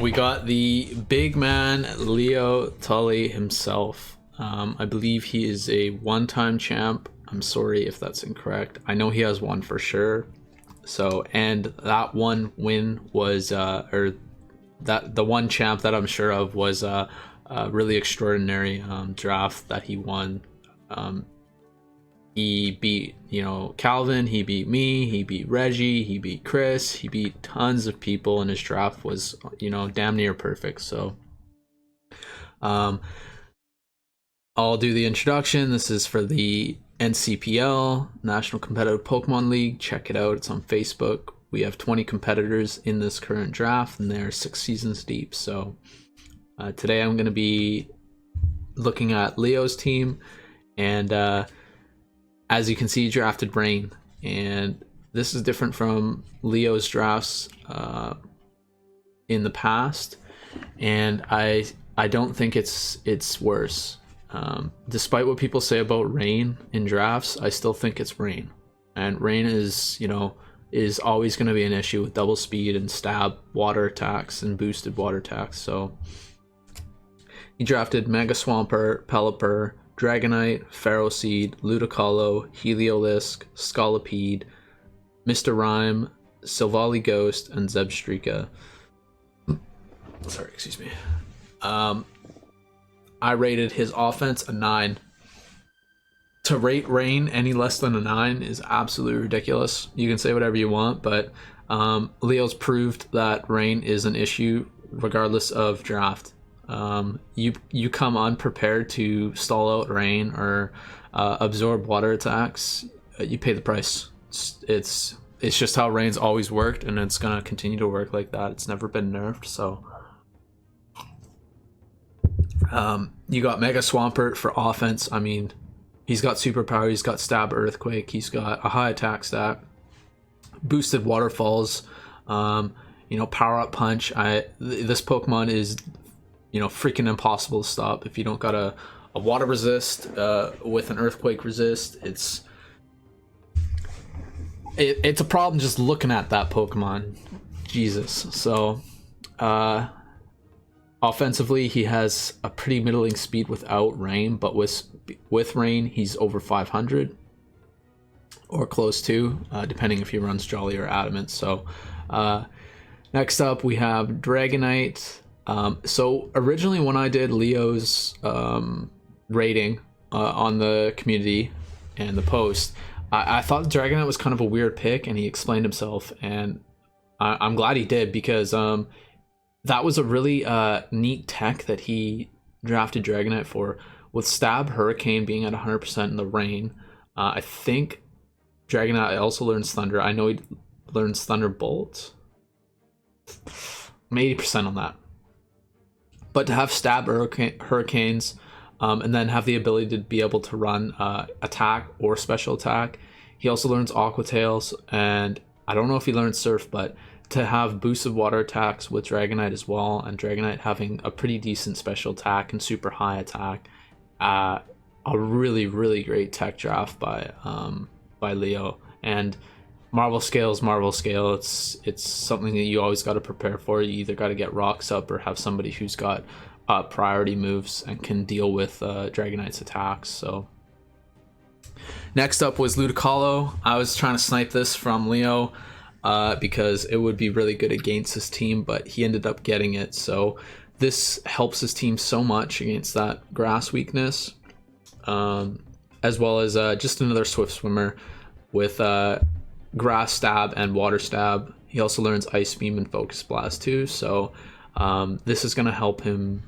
we got the big man Leo Tully himself. I believe he is a one-time champ. I'm sorry if that's incorrect. I know he has one for sure. So, and that one win was, or that the one champ that I'm sure of was a really extraordinary draft that he won. He beat, Calvin, he beat me, he beat Reggie, he beat Chris, he beat tons of people, and his draft was, damn near perfect. So, I'll do the introduction. This is for the NCPL, National Competitive Pokemon League. Check it out. It's on Facebook. We have 20 competitors in this current draft, and they're 6 seasons deep. So, today I'm going to be looking at Leo's team, and as you can see, he drafted Rain, and this is different from Leo's drafts in the past, and I don't think it's worse. Despite what people say about Rain in drafts, I still think it's Rain, and Rain is always going to be an issue with double speed and stab water attacks and boosted water attacks. So he drafted Mega Swampert, Pelipper, Dragonite, Ferroseed, Ludicolo, Heliolisk, Scolipede, Mr. Rhyme, Silvally Ghost, and Zebstrika. Sorry, excuse me. I rated his offense a 9. To rate Rain any less than a 9 is absolutely ridiculous. You can say whatever you want, but Leo's proved that Rain is an issue regardless of draft. You come unprepared to stall out Rain or absorb water attacks, you pay the price. It's just how Rain's always worked, and it's gonna continue to work like that. It's never been nerfed. So you got Mega Swampert for offense. I mean, he's got superpower, he's got stab earthquake, he's got a high attack stat, boosted waterfalls, power up punch. This Pokemon is freaking impossible to stop if you don't got a water resist with an earthquake resist. It's a problem just looking at that Pokemon. Jesus. So offensively, he has a pretty middling speed without Rain, but with Rain, he's over 500 or close to, depending if he runs Jolly or Adamant. So next up, we have Dragonite. So originally when I did Leo's rating on the community and the post, I thought Dragonite was kind of a weird pick, and he explained himself, and I'm glad he did, because that was a really neat tech that he drafted Dragonite for, with Stab Hurricane being at 100% in the Rain. I think Dragonite also learns Thunder. I know he learns Thunderbolt. I'm 80% on that. But to have Stab Hurricanes, and then have the ability to be able to run attack or special attack. He also learns Aqua Tails, and I don't know if he learns Surf, but to have boosted water attacks with Dragonite as well, and Dragonite having a pretty decent special attack and super high attack, a really, really great tech draft by Leo. And Marvel Scale is Marvel Scale. It's something that you always got to prepare for. You either got to get rocks up or have somebody who's got priority moves and can deal with Dragonite's attacks. So next up was Ludicolo. I was trying to snipe this from Leo because it would be really good against his team, but he ended up getting it. So this helps his team so much against that grass weakness, as well as just another Swift Swimmer with Grass Stab and Water Stab. He also learns Ice Beam and Focus Blast too, so this is going to help him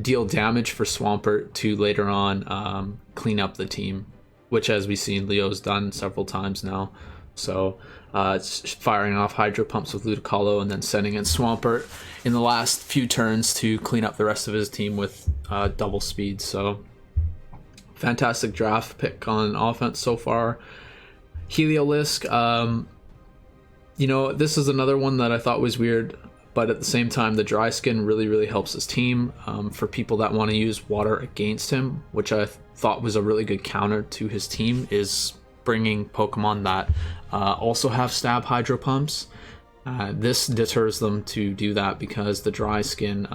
deal damage for Swampert to later on clean up the team, which, as we've seen, Leo's done several times now. So it's firing off Hydro Pumps with Ludicolo and then sending in Swampert in the last few turns to clean up the rest of his team with double speed. So fantastic draft pick on offense so far. Heliolisk, this is another one that I thought was weird, but at the same time, the dry skin really, really helps his team for people that want to use water against him, which I thought was a really good counter to his team, is bringing Pokemon that also have Stab Hydro Pumps. This deters them to do that because the dry skin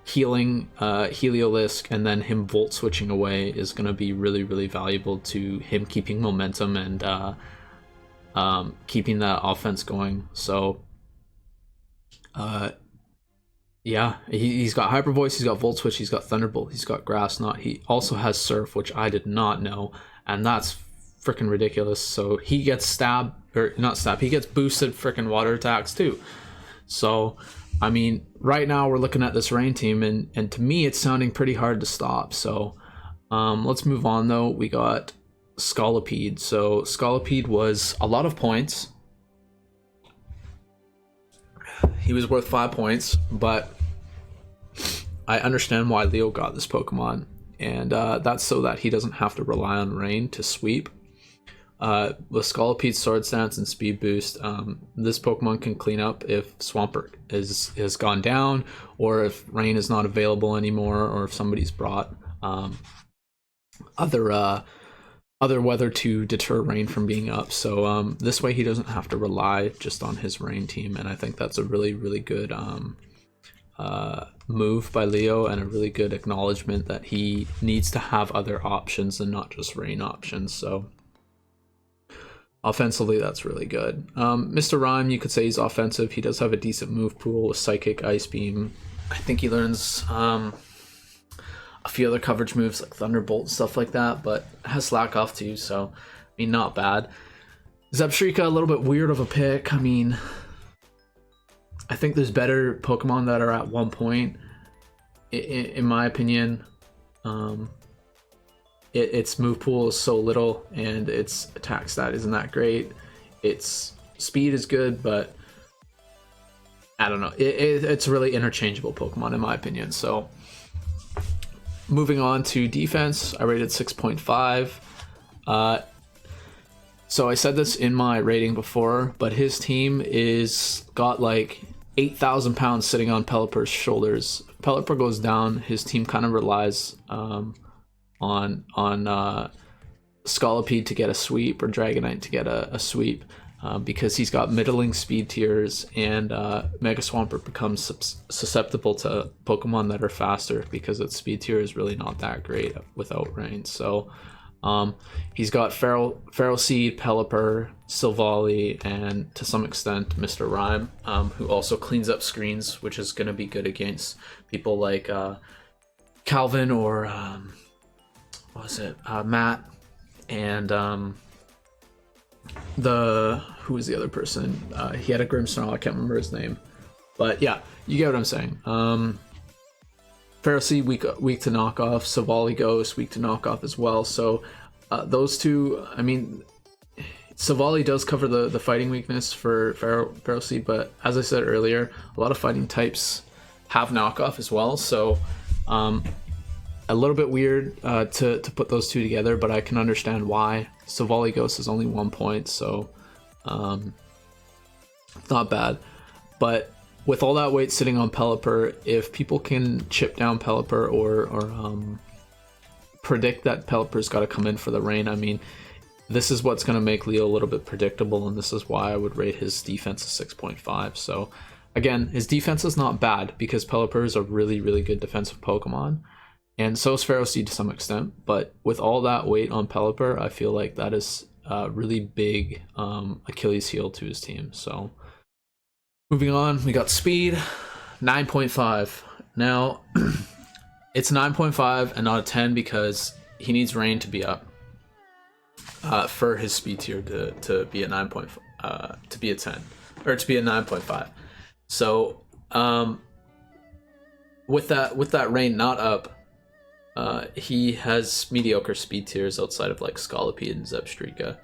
healing Heliolisk and then him volt switching away is going to be really, really valuable to him keeping momentum and keeping that offense going. So yeah, he's got Hyper Voice, he's got Volt Switch, he's got Thunderbolt, he's got Grass Knot. He also has Surf, which I did not know, and that's freaking ridiculous. So he gets stab, or not stab, he gets boosted freaking water attacks too. So, I mean, right now we're looking at this Rain team, and to me it's sounding pretty hard to stop. So let's move on though. We got Scolipede. So Scolipede was a lot of points. He was worth 5 points, but I understand why Leo got this Pokemon, and that's so that he doesn't have to rely on Rain to sweep. With Scolipede's Sword Stance and Speed Boost, this Pokemon can clean up if Swampert has gone down, or if Rain is not available anymore, or if somebody's brought other weather to deter Rain from being up. So this way he doesn't have to rely just on his Rain team, and I think that's a really, really good move by Leo, and a really good acknowledgement that he needs to have other options and not just Rain options. So offensively, that's really good. Mr. Rhyme, you could say he's offensive. He does have a decent move pool with Psychic, Ice Beam. I think he learns a few other coverage moves like Thunderbolt and stuff like that, but has Slack Off too, so I mean, not bad. Zebstrika, a little bit weird of a pick. I mean, I think there's better Pokemon that are at 1 point, in my opinion. Its move pool is so little, and its attack stat isn't that great. Its speed is good, but I don't know. It's a really interchangeable Pokemon, in my opinion. So moving on to defense, I rated 6.5. So I said this in my rating before, but his team is got like 8,000 pounds sitting on Pelipper's shoulders. If Pelipper goes down, his team kind of relies on Scolipede to get a sweep, or Dragonite to get a sweep, because he's got middling speed tiers, and Mega Swampert becomes susceptible to Pokemon that are faster because its speed tier is really not that great without Rain. So he's got Feral Seed, Pelipper, Silvally, and to some extent Mr. Rhyme, who also cleans up screens, which is going to be good against people like Calvin or Matt, and who was the other person? He had a Grimmsnarl, I can't remember his name, but yeah, you get what I'm saying. Pharisee weak to knockoff, Silvally Ghost weak to knockoff as well. So those two, I mean, Silvally does cover the fighting weakness for Pharisee, but as I said earlier, a lot of fighting types have knockoff as well. So a little bit weird to put those two together, but I can understand why. Silvally Ghost is only 1 point, so not bad. But with all that weight sitting on Pelipper, if people can chip down Pelipper or predict that Pelipper's got to come in for the Rain, I mean, this is what's going to make Leo a little bit predictable, and this is why I would rate his defense a 6.5. So again, his defense is not bad because Pelipper is a really, really good defensive Pokemon, and so is Ferocity to some extent, but with all that weight on Pelipper, I feel like that is a really big Achilles heel to his team. So moving on, we got speed, 9.5. Now, it's 9.5 and not a 10 because he needs Rain to be up for his speed tier to be a 9.5, to be a 10, or to be a 9.5. So with that Rain not up, he has mediocre speed tiers outside of like Scolipede and Zebstrika.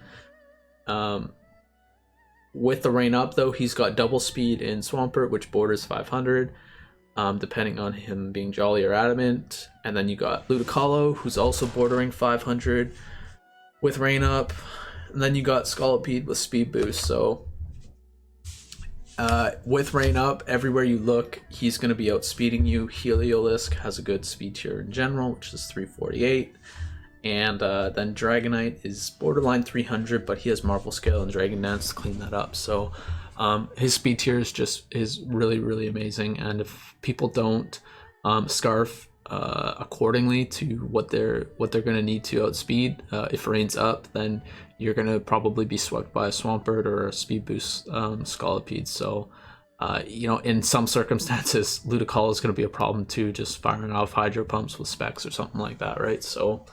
With the Rain up though, he's got double speed in Swampert, which borders 500, depending on him being Jolly or Adamant. And then you got Ludicolo, who's also bordering 500 with Rain up. And then you got Scolipede with speed boost. So with Rain up, everywhere you look, he's going to be outspeeding you. Heliolisk has a good speed tier in general, which is 348. And then Dragonite is borderline 300, but he has Marvel Scale and Dragon Dance to clean that up. So His speed tier is really, really amazing, and if people don't scarf accordingly to what they're going to need to outspeed, if rain's up, then you're going to probably be swept by a Swampert or a speed boost Scolipede. So in some circumstances, Ludicolo is going to be a problem too, just firing off hydro pumps with specs or something like that, right? So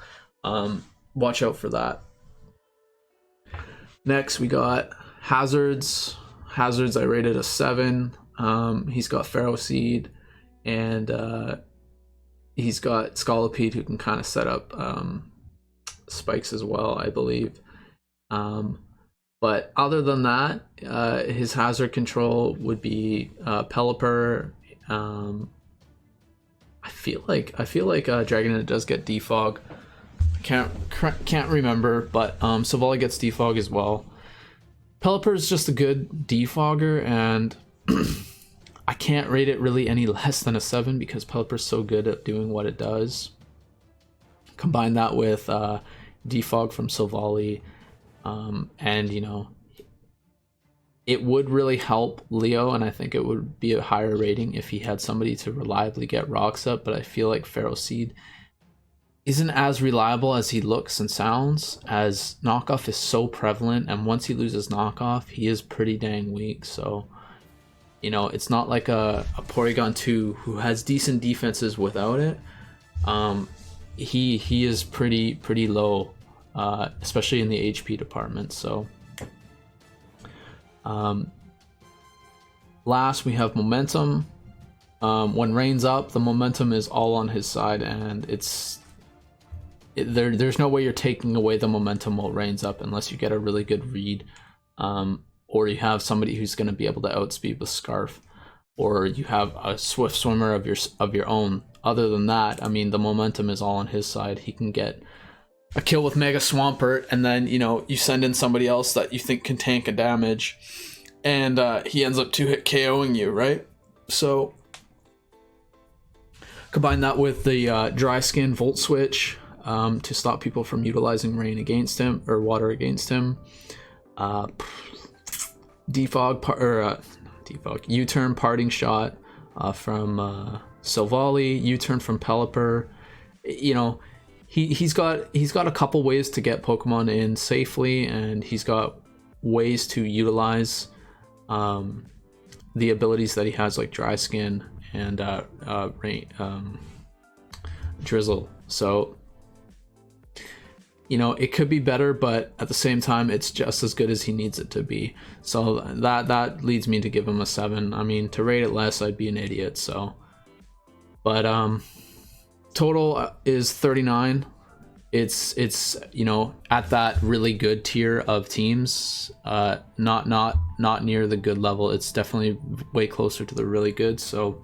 watch out for that. Next, we got Hazards. Hazards I rated a 7. He's got Ferroseed, and he's got Scolipede, who can kind of set up spikes as well, I believe. But other than that, his hazard control would be Pelipper. I feel like Dragonite does get Defog. I can't remember, but Savali gets Defog as well. Pelipper is just a good defogger, and I can't rate it really any less than a 7 because Pelipper's so good at doing what it does. Combine that with defog from Savali, and it would really help Leo, and I think it would be a higher rating if he had somebody to reliably get rocks up, but I feel like Ferroseed isn't as reliable as he looks and sounds, as knockoff is so prevalent, and once he loses knockoff, he is pretty dang weak. So it's not like a Porygon 2 who has decent defenses without it. He is pretty low, especially in the HP department. So last we have Momentum. When rain's up, the momentum is all on his side, and there's no way you're taking away the momentum while rain's up unless you get a really good read, or you have somebody who's going to be able to outspeed with Scarf, or you have a Swift Swimmer of your own. Other than that, I mean, the momentum is all on his side. He can get a kill with Mega Swampert, and then you send in somebody else that you think can tank a damage, and he ends up 2-hit KOing you, right? So combine that with the Dry Skin Volt Switch to stop people from utilizing rain against him or water against him. U-turn Parting Shot from Silvally, U-turn from Pelipper. He's got a couple ways to get Pokemon in safely, and he's got ways to utilize the abilities that he has, like Dry Skin and rain, Drizzle. So it could be better, but at the same time, it's just as good as he needs it to be. So that leads me to give him a 7. I mean, to rate it less, I'd be an idiot. So, but total is 39. It's at that really good tier of teams. Not near the good level. It's definitely way closer to the really good. So,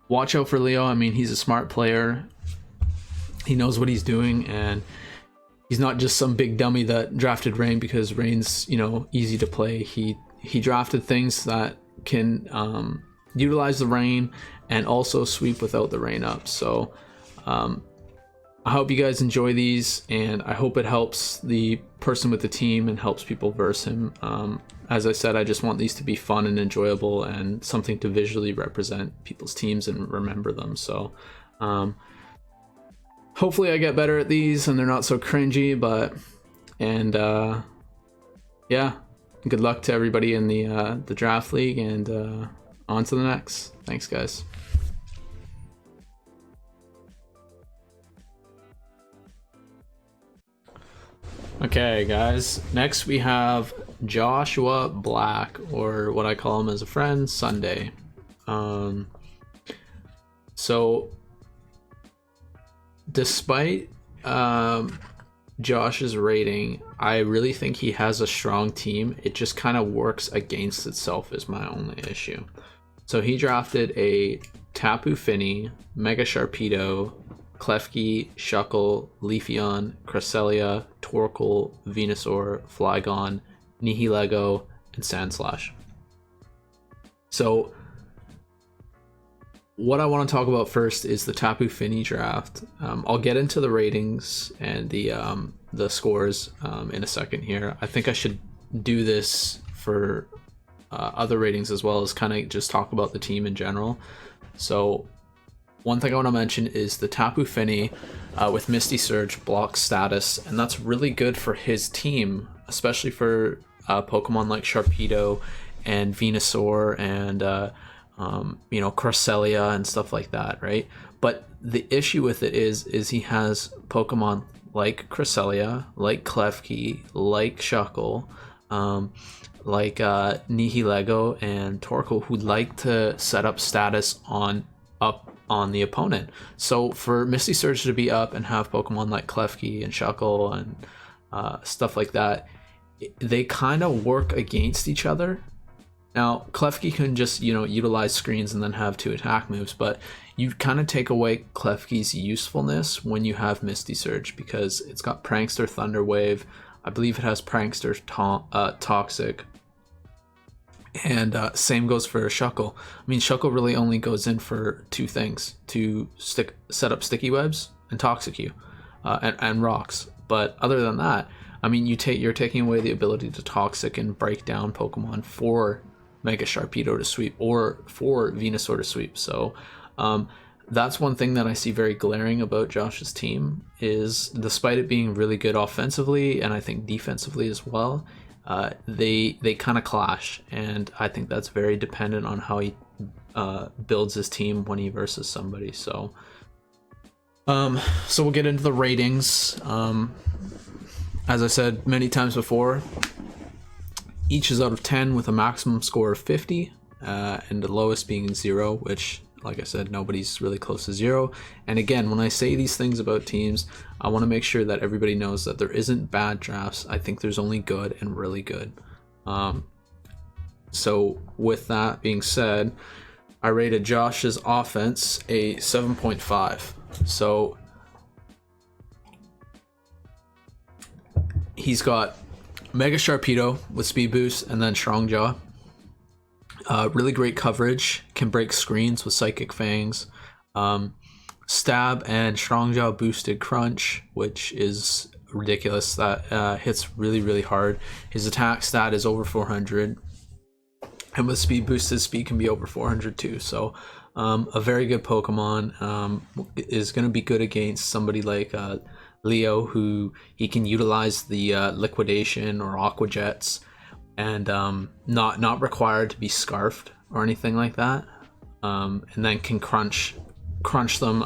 watch out for Leo. I mean, he's a smart player. He knows what he's doing, and he's not just some big dummy that drafted Rain because Rain's easy to play. He drafted things that can utilize the Rain and also sweep without the Rain up. So I hope you guys enjoy these, and I hope it helps the person with the team and helps people verse him. As I said, I just want these to be fun and enjoyable and something to visually represent people's teams and remember them. So hopefully I get better at these and they're not so cringy, yeah, good luck to everybody in the draft league, and on to the next. Thanks, guys. Okay, guys, next we have Joshua Black, or what I call him as a friend, Sunday. So despite Josh's rating, I really think he has a strong team. It just kind of works against itself is my only issue. So he drafted a Tapu Fini, Mega Sharpedo, Klefki, Shuckle, Leafeon, Cresselia, Torkoal, Venusaur, Flygon, Nihilego, and Sandslash. So what I want to talk about first is the Tapu Fini draft. I'll get into the ratings and the scores in a second here. I think I should do this for other ratings as well as kind of just talk about the team in general. So one thing I want to mention is the Tapu Fini with Misty Surge block status, and that's really good for his team, especially for Pokemon like Sharpedo and Venusaur and Cresselia and stuff like that, right? But the issue with it is he has Pokemon like Cresselia, like Klefki, like Shuckle, like Nihilego and Torkoal, who like to set up status up on the opponent. So for Misty Surge to be up and have Pokemon like Klefki and Shuckle and stuff like that, they kind of work against each other. Now Klefki can just utilize screens and then have 2 attack moves, but you kind of take away Klefki's usefulness when you have Misty Surge, because it's got Prankster, Thunder Wave, I believe it has Prankster, Toxic, and same goes for Shuckle. I mean, Shuckle really only goes in for 2 things: to set up Sticky Webs and Toxicue, and Rocks. But other than that, I mean, you're taking away the ability to Toxic and break down Pokemon for Mega Sharpedo to sweep or for Venusaur to sweep. So that's one thing that I see very glaring about Josh's team, is despite it being really good offensively and I think defensively as well, they kind of clash, and I think that's very dependent on how he builds his team when he versus somebody. So we'll get into the ratings. As I said many times before, each is out of 10 with a maximum score of 50, and the lowest being 0, which, like I said, nobody's really close to 0. And again, when I say these things about teams, I want to make sure that everybody knows that there isn't bad drafts. I think there's only good and really good. So with that being said, I rated Josh's offense a 7.5. So he's got Mega Sharpedo with Speed Boost and then Strong Jaw. Really great coverage, can break screens with Psychic Fangs. Stab and Strong Jaw boosted Crunch, which is ridiculous. That hits really, really hard. His attack stat is over 400. And with Speed Boost, his speed can be over 400 too. So a very good Pokemon. Is going to be good against somebody like Leo, who he can utilize the Liquidation or Aqua Jets, and not required to be scarfed or anything like that, and then can crunch them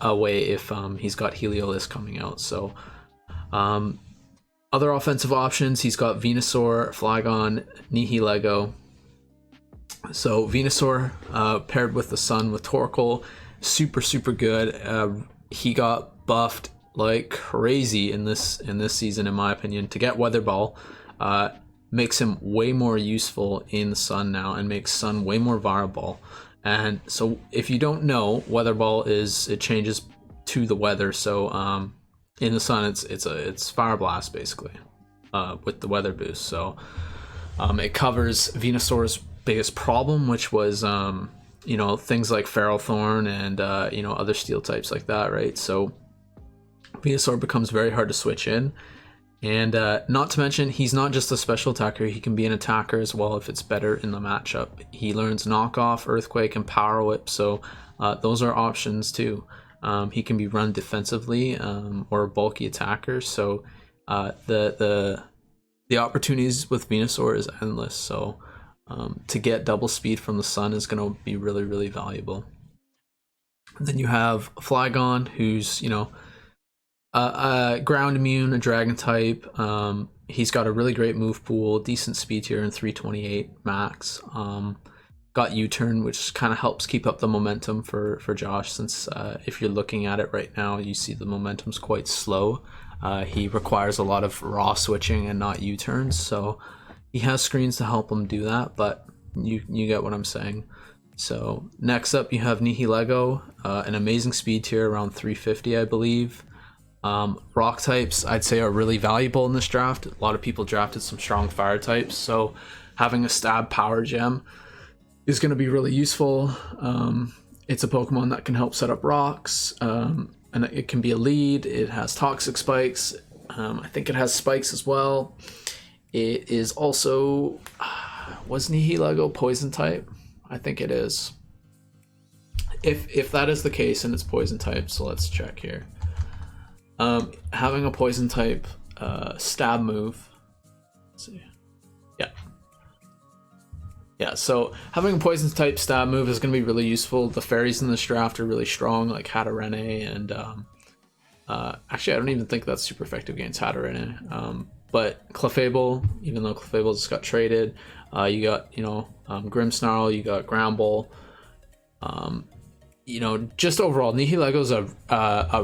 away if he's got Heliolisk coming out. So other offensive options, he's got Venusaur, Flygon, Nihilego. So Venusaur paired with the Sun with Torkoal, super good. He got buffed like crazy in this season, in my opinion, to get Weather Ball. Makes him way more useful in the Sun now, and makes Sun way more viable. And so if you don't know, Weather Ball it changes to the weather. So in the Sun, it's Fire Blast basically, with the weather boost. So it covers Venusaur's biggest problem, which was things like Feral Thorn and other steel types like that, right? So Venusaur becomes very hard to switch in. And not to mention, he's not just a special attacker, he can be an attacker as well if it's better in the matchup. He learns Knockoff, Earthquake, and Power Whip, so those are options too. He can be run defensively or a bulky attacker, so the opportunities with Venusaur is endless. So to get double speed from the Sun is going to be really, really valuable. And then you have Flygon, who's ground immune, a dragon type. He's got a really great move pool, decent speed tier, and 328 max. Got U-turn, which kind of helps keep up the momentum for Josh, since if you're looking at it right now, you see the momentum's quite slow. He requires a lot of raw switching and not U-turns, so he has screens to help him do that, but you get what I'm saying. So next up you have Nihilego, an amazing speed tier around 350, I believe. Rock types I'd say are really valuable in this draft. A lot of people drafted some strong fire types, so having a Stab Power Gem is going to be really useful. It's a Pokemon that can help set up rocks, and it can be a lead. It has Toxic Spikes. I think it has Spikes as well, It is also, was Nihilego poison type? I think it is. If that is the case and it's poison type, so let's check here. Having a poison type stab move. Let's see. Yeah, so having a poison type stab move is going to be really useful. The fairies in this draft are really strong, like Hatterene, and actually I don't even think that's super effective against Hatterene. But Clefable, even though Clefable just got traded, you got, Grimmsnarl, you got Gramble. Just overall, Nihilego's a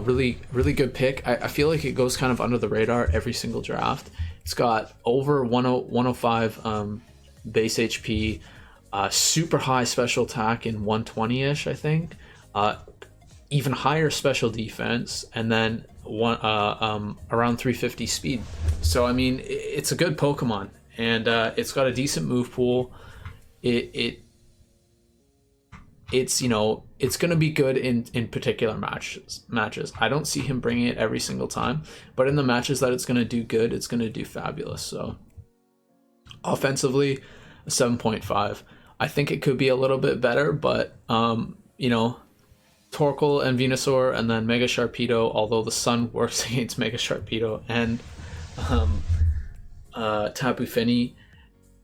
really, really good pick. I feel like it goes kind of under the radar every single draft. It's got over 105 base HP, super high special attack in 120-ish, I think. Even higher special defense, and then around 350 speed. So I mean, it's a good Pokemon, and it's got a decent move pool. It's going to be good in particular matches. I don't see him bringing it every single time, but in the matches that it's going to do good, it's going to do fabulous. So offensively, a 7.5. I think it could be a little bit better, but Torkoal and Venusaur, and then Mega Sharpedo, although the Sun works against Mega Sharpedo, and Tapu Fini.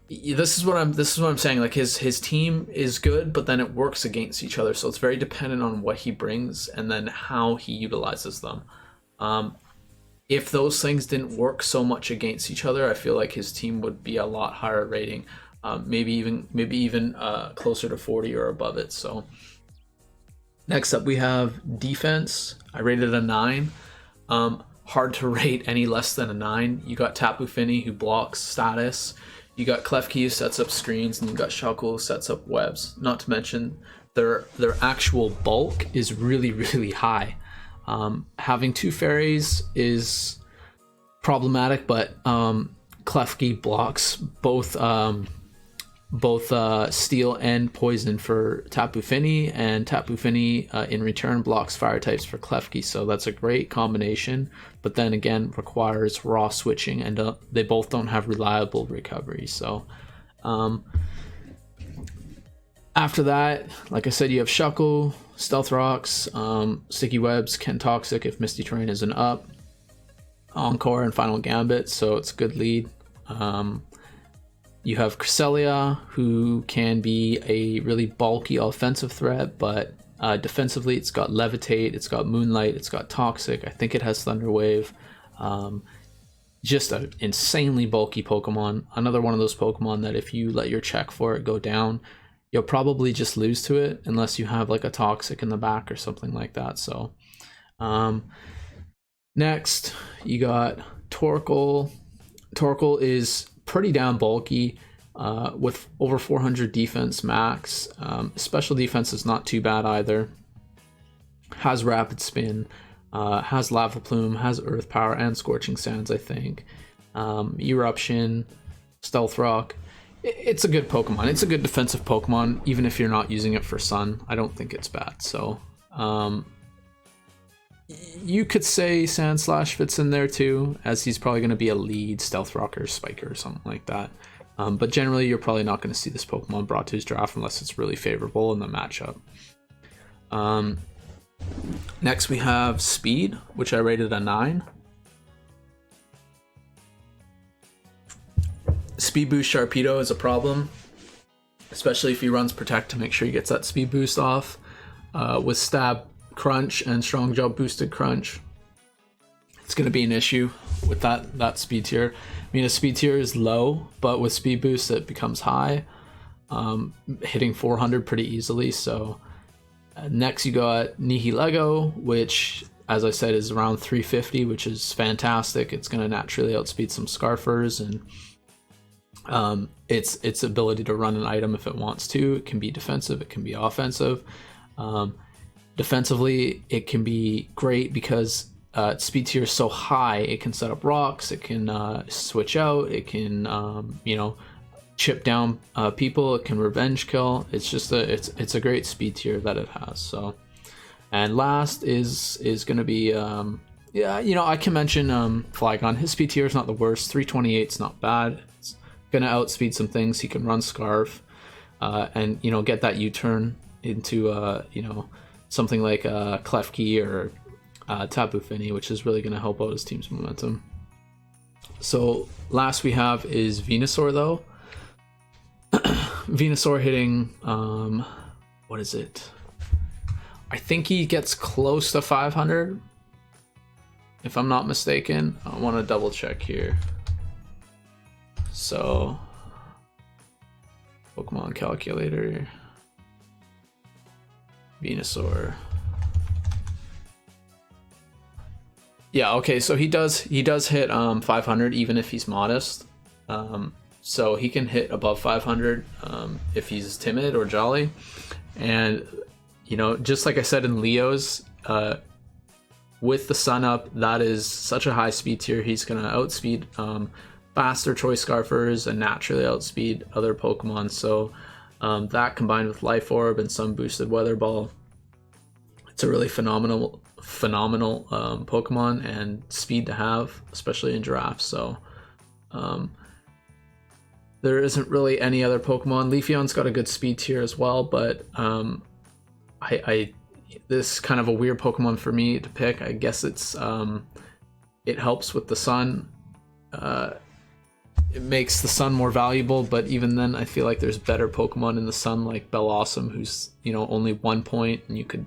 This is what I'm saying. Like his team is good, but then it works against each other, so it's very dependent on what he brings and then how he utilizes them. If those things didn't work so much against each other, I feel like his team would be a lot higher rating, maybe even closer to 40 or above it. So next up we have defense. I rated a 9. Hard to rate any less than a 9. You got Tapu Fini, who blocks status. You got Klefki, who sets up screens, and you got Shuckle, who sets up webs. Not to mention their actual bulk is really, really high. Having 2 fairies is problematic, but Klefki blocks both steel and poison for Tapu Fini, and Tapu Fini in return blocks fire types for Klefki, so that's a great combination, but then again requires raw switching, and they both don't have reliable recovery. So after that, like I said, you have Shuckle, Stealth Rocks, Sticky Webs, Ken Toxic if Misty Terrain isn't up, Encore, and Final Gambit, so it's a good lead. You have Cresselia, who can be a really bulky offensive threat, but defensively it's got Levitate, it's got Moonlight, it's got Toxic, I think it has Thunder Wave. Just an insanely bulky Pokemon. Another one of those Pokemon that if you let your check for it go down, you'll probably just lose to it unless you have like a Toxic in the back or something like that. So next you got Torkoal. Torkoal is pretty damn bulky, with over 400 defense max. Special defense is not too bad either. Has rapid spin, has lava plume, has earth power and scorching sands, I think. Eruption, stealth rock. It's a good Pokemon. It's a good defensive Pokemon, even if you're not using it for sun. I don't think it's bad. So you could say Sandslash fits in there too, as he's probably going to be a lead Stealth Rocker, Spiker, or something like that. But generally, you're probably not going to see this Pokemon brought to his draft unless it's really favorable in the matchup. Next, we have Speed, which I rated a 9. Speed Boost Sharpedo is a problem, especially if he runs Protect to make sure he gets that Speed Boost off. With Stab Crunch and Strong Jump Boosted Crunch, it's going to be an issue with that speed tier. I mean, a speed tier is low, but with speed boost it becomes high, hitting 400 pretty easily. So next you got Nihilego, which, as I said, is around 350, which is fantastic. It's going to naturally outspeed some Scarfers, and its ability to run an item if it wants to. It can be defensive, it can be offensive. Defensively, it can be great because its speed tier is so high. It can set up rocks, it can switch out, it can chip down people, it can revenge kill. It's just it's a great speed tier that it has. So, and last is going to be Yeah, you know, I can mention Flygon. His speed tier is not the worst. 328 is not bad. It's gonna outspeed some things. He can run Scarf, and you know, get that U-turn into you know, something like Klefki or Tapu Fini, which is really gonna help out his team's momentum. So last we have is Venusaur though. Venusaur hitting what is it? I think he gets close to 500. If I'm not mistaken. I want to double check here. So, Pokemon calculator, Venusaur. Yeah, okay, so he does hit 500 even if he's modest. So he can hit above 500 if he's timid or jolly. And you know, just like I said in Leo's, with the sun up, that is such a high speed tier. He's gonna outspeed faster Choice Scarfers and naturally outspeed other Pokemon. So that combined with Life Orb and some boosted Weather Ball, it's a really phenomenal Pokemon and speed to have, especially in Giraffes. So there isn't really any other Pokemon. Leafeon's got a good speed tier as well, but this is kind of a weird Pokemon for me to pick. I guess it's it helps with the sun. It makes the sun more valuable, but even then, I feel like there's better Pokemon in the sun, like Bellossom, who's, you know, only 1 point, and you could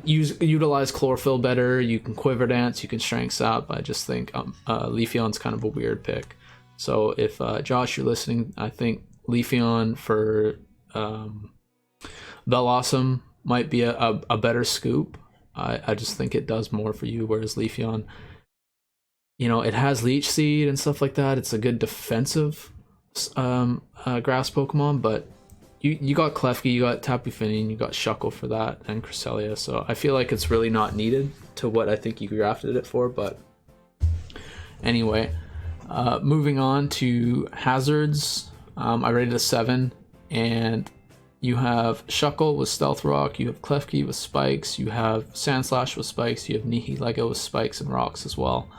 utilize Chlorophyll better. You can Quiver Dance, you can Strength Sap. I just think Leafeon's kind of a weird pick. So if Josh, you're listening, I think Leafeon for Bellossom might be a better scoop. I just think it does more for you, whereas Leafeon, you know, it has Leech Seed and stuff like that. It's a good defensive grass Pokemon, but you got Klefki, you got Tapu Fini, and you got Shuckle for that, and Cresselia. So I feel like it's really not needed to what I think you drafted it for. But anyway, moving on to hazards. I rated a 7, and you have Shuckle with Stealth Rock, you have Klefki with Spikes, you have Sandslash with Spikes, you have Nihilego with Spikes and Rocks as well.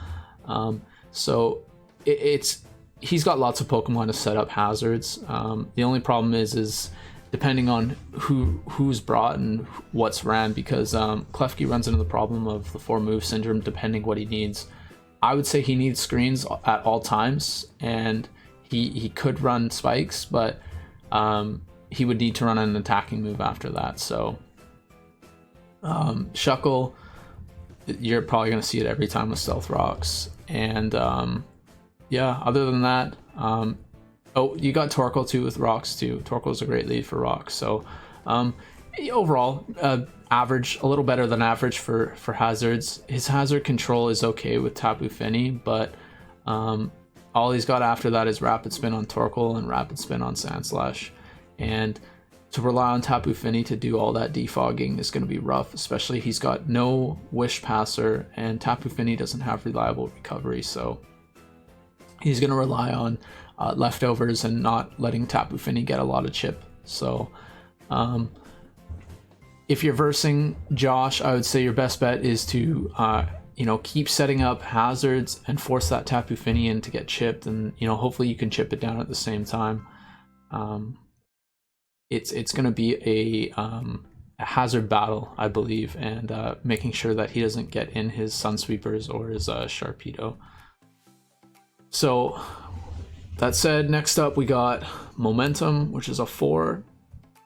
So he's got lots of Pokemon to set up hazards. The only problem is depending on who's brought and what's ran, because Klefki runs into the problem of the 4-move syndrome depending what he needs. I would say he needs screens at all times, and he could run Spikes, but he would need to run an attacking move after that. So Shuckle, you're probably going to see it every time with Stealth Rocks. And yeah, other than that, oh, you got Torkoal too with Rocks too. Torkoal's a great lead for Rocks. So overall, average, a little better than average for hazards. His hazard control is okay with Tapu Fini, but all he's got after that is Rapid Spin on Torkoal and Rapid Spin on Sandslash. And to rely on Tapu Fini to do all that defogging is going to be rough, especially he's got no Wish Passer, and Tapu Fini doesn't have reliable recovery, so he's going to rely on leftovers and not letting Tapu Fini get a lot of chip. So if you're versing Josh, I would say your best bet is to you know, keep setting up hazards and force that Tapu Fini in to get chipped, and you know, hopefully you can chip it down at the same time. It's going to be a hazard battle, I believe, and making sure that he doesn't get in his Sunsweepers or his Sharpedo. So that said, next up we got Momentum, which is a 4.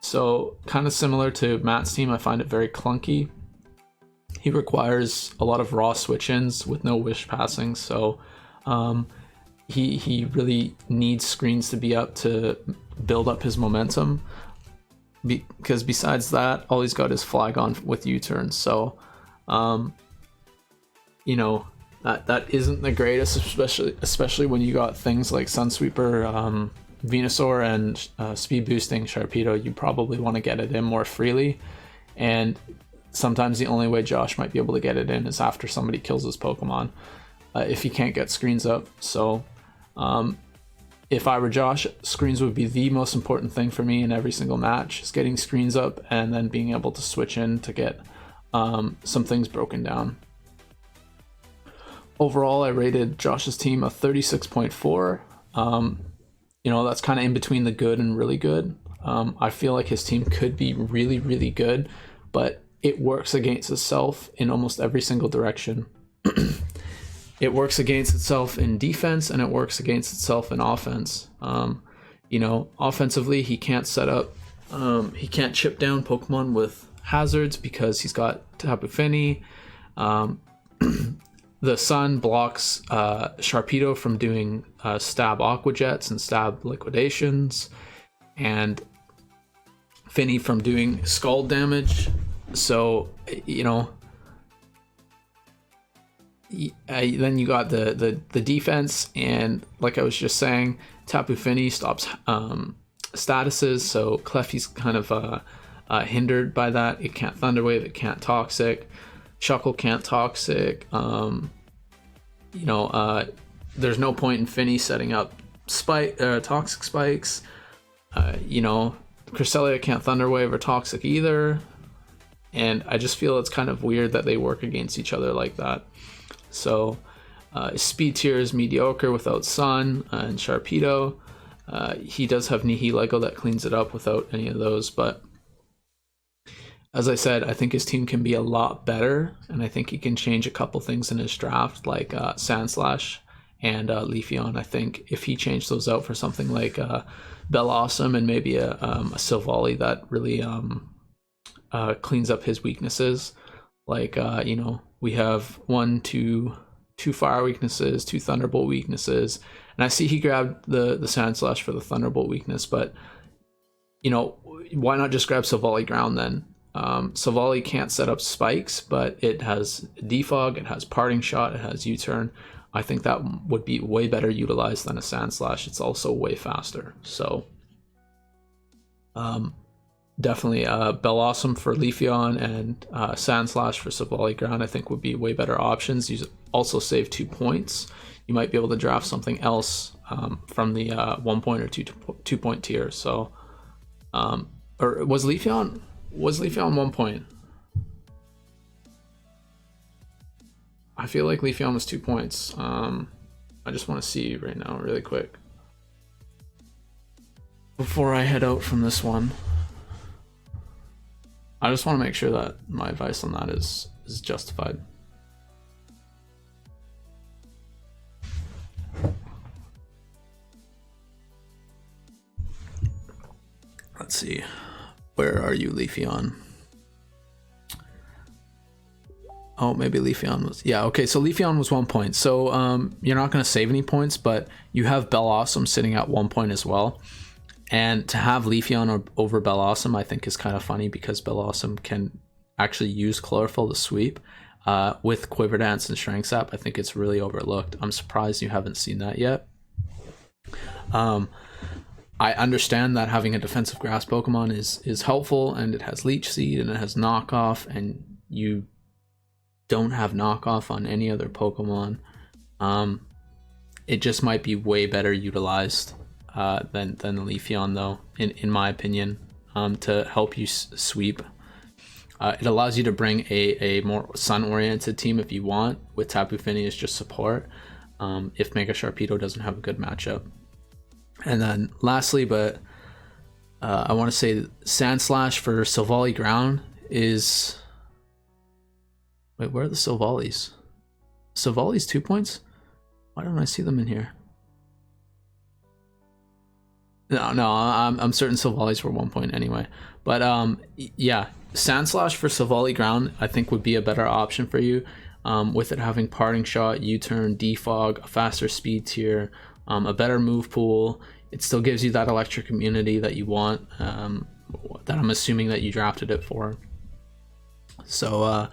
So kind of similar to Matt's team, I find it very clunky. He requires a lot of raw switch-ins with no wish passing, so he really needs screens to be up to build up his momentum. Because besides that, all he's got is Flygon with U-turns. So, you know, that isn't the greatest, especially when you got things like Sunsweeper, Venusaur, and speed boosting Sharpedo. You probably want to get it in more freely, and sometimes the only way Josh might be able to get it in is after somebody kills his Pokemon, if he can't get screens up. So, if I were Josh, screens would be the most important thing for me in every single match, is getting screens up and then being able to switch in to get some things broken down. Overall, I rated Josh's team a 36.4. That's kind of in between the good and really good. I feel like his team could be really, really good, but it works against itself in almost every single direction. It works against itself in defense, and it works against itself in offense. Offensively, he can't he can't chip down Pokemon with hazards because he's got Tapu Fini. The Sun blocks Sharpedo from doing stab Aqua Jets and stab liquidations, and Finny from doing scald damage. So, then you got the defense, and like I was just saying, Tapu Fini stops statuses, so Cleffy's kind of hindered by that. It can't Thunder Wave, it can't Toxic. Shuckle can't Toxic. There's no point in Finny setting up Toxic Spikes. Cresselia can't Thunder Wave or Toxic either. And I just feel it's kind of weird that they work against each other like that. So speed tier is mediocre without Sun and Sharpedo. He does have Nihilego that cleans it up without any of those, but as I said, I think his team can be a lot better, and I think he can change a couple things in his draft, like Sandslash and Leafeon. I think if he changed those out for something like Bellossom and maybe a Silvally that really cleans up his weaknesses, like we have two fire weaknesses, two Thunderbolt weaknesses, and I see he grabbed the Sandslash for the Thunderbolt weakness, but why not just grab Silvally Ground then? Silvally can't set up spikes, but it has Defog, it has Parting Shot, it has U-Turn. I think that would be way better utilized than a Sandslash. It's also way faster. So definitely Bellossom for Leafeon and Sandslash for Silvally Ground I think would be way better options. You also save 2 points. You might be able to draft something else from the 1 point or 2 point tier. So or was Leafeon 1 point? I feel like Leafeon was 2 points. I just want to see right now really quick before I head out from this one. I just want to make sure that my advice on that is justified. Let's see. Where are you, Leafeon? Oh, maybe Leafeon was... Yeah, okay, so Leafeon was 1 point. So you're not going to save any points, but you have Bellossom sitting at 1 point as well. And to have Leafeon over Bellossom, I think is kind of funny because Bellossom can actually use Chlorophyll to sweep. With Quiver Dance and Strength Sap, I think it's really overlooked. I'm surprised you haven't seen that yet. I understand that having a defensive grass Pokemon is helpful, and it has Leech Seed and it has knockoff, and you don't have knockoff on any other Pokemon. It just might be way better utilized than Leafeon, though, in my opinion, to help you sweep. It allows you to bring a more sun-oriented team if you want, with Tapu Fini as just support, if Mega Sharpedo doesn't have a good matchup. And then lastly, but I want to say Sandslash for Silvally Ground is... Wait, where are the Silvallis? Silvalli's 2 points? Why don't I see them in here? No, I'm certain Silvallis were 1 point anyway. But yeah, Sandslash for Silvally Ground I think would be a better option for you, with it having Parting Shot, U-Turn, Defog, a faster speed tier, a better move pool. It still gives you that electric immunity that you want, that I'm assuming that you drafted it for. So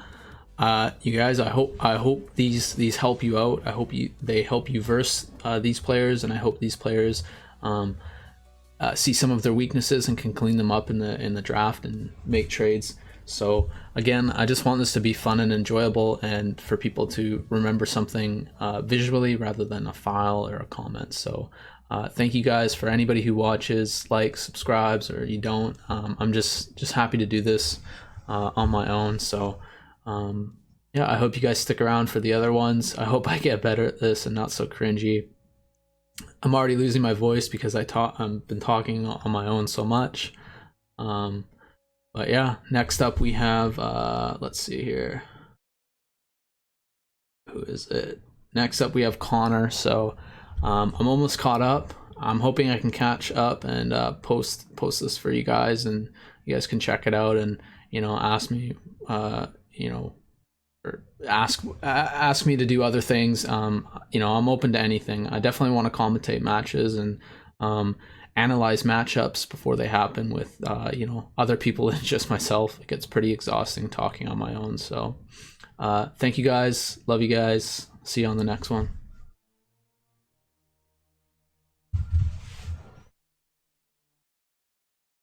you guys, I hope these help you out. I hope they help you verse these players, and I hope these players see some of their weaknesses and can clean them up in the draft and make trades. So again, I just want this to be fun and enjoyable, and for people to remember something visually rather than a file or a comment. So thank you guys. For anybody who watches, likes, subscribes, or you don't, I'm just happy to do this on my own. So yeah, I hope you guys stick around for the other ones. I hope I get better at this and not so cringy. I'm already losing my voice because I've been talking on my own so much. But yeah, next up we have let's see here. Who is it? Next up we have Connor. So I'm almost caught up. I'm hoping I can catch up and post this for you guys, and you guys can check it out and ask me or ask me to do other things. I'm open to anything. I definitely want to commentate matches and analyze matchups before they happen with other people than just myself. It gets pretty exhausting talking on my own. So thank you guys. Love you guys. See you on the next one.